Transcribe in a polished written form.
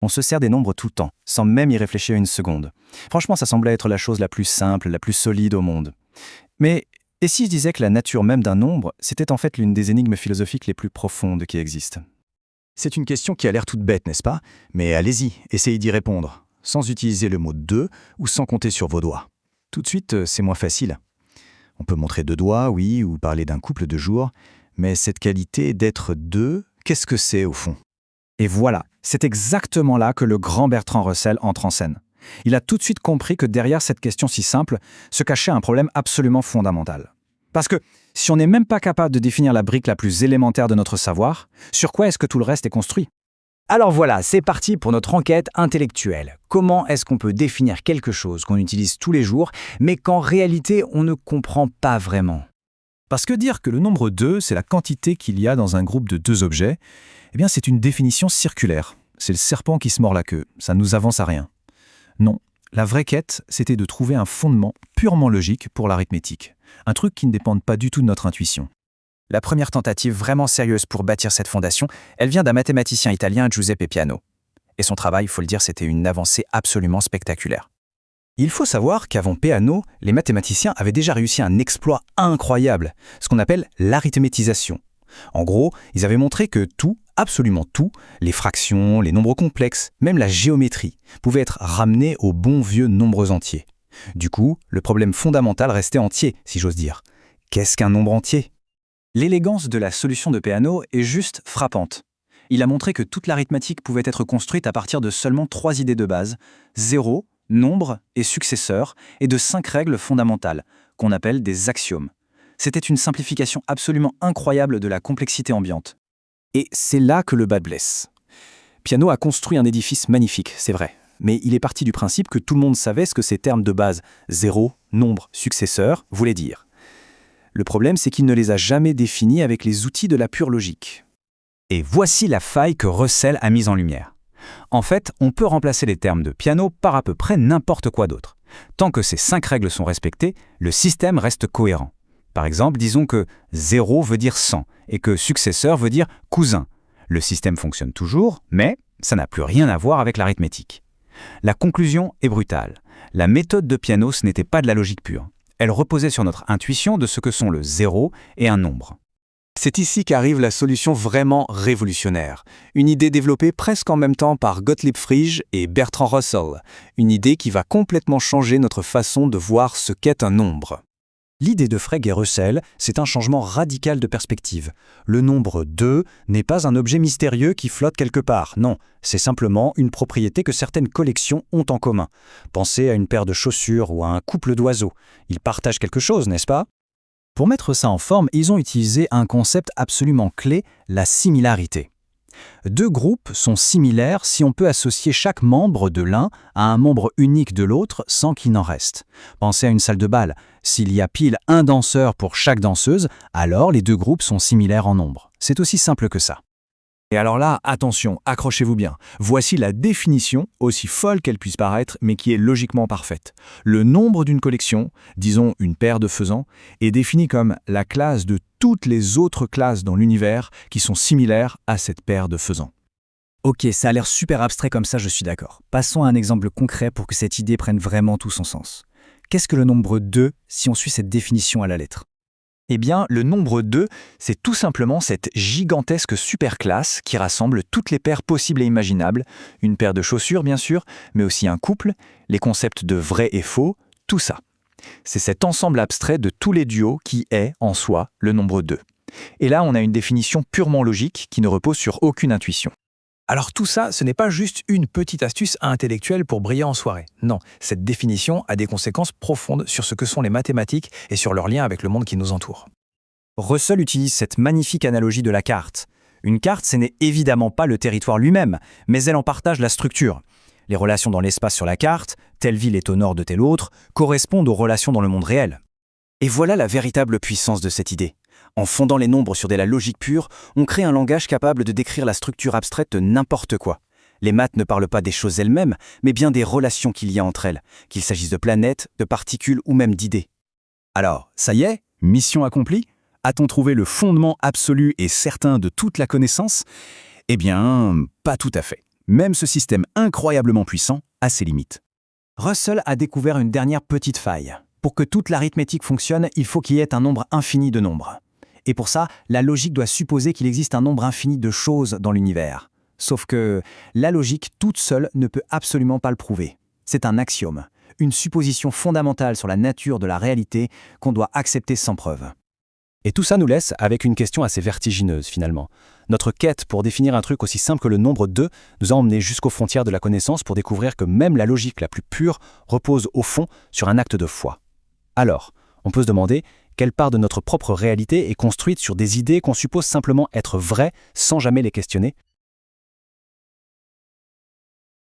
On se sert des nombres tout le temps, sans même y réfléchir une seconde. Franchement, ça semblait être la chose la plus simple, la plus solide au monde. Mais et si je disais que la nature même d'un nombre, c'était en fait l'une des énigmes philosophiques les plus profondes qui existent? C'est une question qui a l'air toute bête, n'est-ce pas? Mais allez-y, essayez d'y répondre, sans utiliser le mot deux ou sans compter sur vos doigts. Tout de suite, c'est moins facile. On peut montrer deux doigts, oui, ou parler d'un couple de jours, mais cette qualité d'être deux, qu'est-ce que c'est au fond? Et voilà, c'est exactement là que le grand Bertrand Russell entre en scène. Il a tout de suite compris que derrière cette question si simple se cachait un problème absolument fondamental. Parce que si on n'est même pas capable de définir la brique la plus élémentaire de notre savoir, sur quoi est-ce que tout le reste est construit? Alors voilà, c'est parti pour notre enquête intellectuelle. Comment est-ce qu'on peut définir quelque chose qu'on utilise tous les jours, mais qu'en réalité on ne comprend pas vraiment? Parce que dire que le nombre 2, c'est la quantité qu'il y a dans un groupe de deux objets, eh bien c'est une définition circulaire. C'est le serpent qui se mord la queue, ça ne nous avance à rien. Non, la vraie quête, c'était de trouver un fondement purement logique pour l'arithmétique. Un truc qui ne dépende pas du tout de notre intuition. La première tentative vraiment sérieuse pour bâtir cette fondation, elle vient d'un mathématicien italien, Giuseppe Peano. Et son travail, il faut le dire, c'était une avancée absolument spectaculaire. Il faut savoir qu'avant Peano, les mathématiciens avaient déjà réussi un exploit incroyable, ce qu'on appelle l'arithmétisation. En gros, ils avaient montré que tout, absolument tout, les fractions, les nombres complexes, même la géométrie, pouvaient être ramenés aux bons vieux nombres entiers. Du coup, le problème fondamental restait entier, si j'ose dire. Qu'est-ce qu'un nombre entier? L'élégance de la solution de Peano est juste frappante. Il a montré que toute l'arithmétique pouvait être construite à partir de seulement 3 idées de base, 0, nombre et successeur, et de 5 règles fondamentales, qu'on appelle des axiomes. C'était une simplification absolument incroyable de la complexité ambiante. Et c'est là que le bas blesse. Peano a construit un édifice magnifique, c'est vrai, mais il est parti du principe que tout le monde savait ce que ces termes de base, 0, nombre, successeur, voulaient dire. Le problème, c'est qu'il ne les a jamais définis avec les outils de la pure logique. Et voici la faille que Russell a mise en lumière. En fait, on peut remplacer les termes de Peano par à peu près n'importe quoi d'autre. Tant que ces 5 règles sont respectées, le système reste cohérent. Par exemple, disons que 0 veut dire 100 et que successeur veut dire cousin. Le système fonctionne toujours, mais ça n'a plus rien à voir avec l'arithmétique. La conclusion est brutale. La méthode de Peano, ce n'était pas de la logique pure. Elle reposait sur notre intuition de ce que sont le 0 et un nombre. C'est ici qu'arrive la solution vraiment révolutionnaire. Une idée développée presque en même temps par Gottlieb Frege et Bertrand Russell. Une idée qui va complètement changer notre façon de voir ce qu'est un nombre. L'idée de Frege et Russell, c'est un changement radical de perspective. Le nombre 2 n'est pas un objet mystérieux qui flotte quelque part, non, c'est simplement une propriété que certaines collections ont en commun. Pensez à une paire de chaussures ou à un couple d'oiseaux. Ils partagent quelque chose, n'est-ce pas? Pour mettre ça en forme, ils ont utilisé un concept absolument clé, la similarité. Deux groupes sont similaires si on peut associer chaque membre de l'un à un membre unique de l'autre sans qu'il n'en reste. Pensez à une salle de bal. S'il y a pile un danseur pour chaque danseuse, alors les deux groupes sont similaires en nombre. C'est aussi simple que ça. Et alors là, attention, accrochez-vous bien. Voici la définition, aussi folle qu'elle puisse paraître, mais qui est logiquement parfaite. Le nombre d'une collection, disons une paire de faisans, est défini comme la classe de toutes les autres classes dans l'univers qui sont similaires à cette paire de faisans. Ok, ça a l'air super abstrait comme ça, je suis d'accord. Passons à un exemple concret pour que cette idée prenne vraiment tout son sens. Qu'est-ce que le nombre 2 si on suit cette définition à la lettre? Eh bien, le nombre 2, c'est tout simplement cette gigantesque superclasse qui rassemble toutes les paires possibles et imaginables, une paire de chaussures bien sûr, mais aussi un couple, les concepts de vrai et faux, tout ça. C'est cet ensemble abstrait de tous les duos qui est, en soi, le nombre 2. Et là, on a une définition purement logique qui ne repose sur aucune intuition. Alors tout ça, ce n'est pas juste une petite astuce intellectuelle pour briller en soirée. Non, cette définition a des conséquences profondes sur ce que sont les mathématiques et sur leur lien avec le monde qui nous entoure. Russell utilise cette magnifique analogie de la carte. Une carte, ce n'est évidemment pas le territoire lui-même, mais elle en partage la structure. Les relations dans l'espace sur la carte, telle ville est au nord de telle autre, correspondent aux relations dans le monde réel. Et voilà la véritable puissance de cette idée. En fondant les nombres sur de la logique pure, on crée un langage capable de décrire la structure abstraite de n'importe quoi. Les maths ne parlent pas des choses elles-mêmes, mais bien des relations qu'il y a entre elles, qu'il s'agisse de planètes, de particules ou même d'idées. Alors, ça y est, mission accomplie? A-t-on trouvé le fondement absolu et certain de toute la connaissance? Eh bien, pas tout à fait. Même ce système incroyablement puissant a ses limites. Russell a découvert une dernière petite faille. Pour que toute l'arithmétique fonctionne, il faut qu'il y ait un nombre infini de nombres. Et pour ça, la logique doit supposer qu'il existe un nombre infini de choses dans l'univers. Sauf que la logique toute seule ne peut absolument pas le prouver. C'est un axiome, une supposition fondamentale sur la nature de la réalité qu'on doit accepter sans preuve. Et tout ça nous laisse avec une question assez vertigineuse finalement. Notre quête pour définir un truc aussi simple que le nombre 2 nous a emmenés jusqu'aux frontières de la connaissance pour découvrir que même la logique la plus pure repose au fond sur un acte de foi. Alors, on peut se demander quelle part de notre propre réalité est construite sur des idées qu'on suppose simplement être vraies sans jamais les questionner.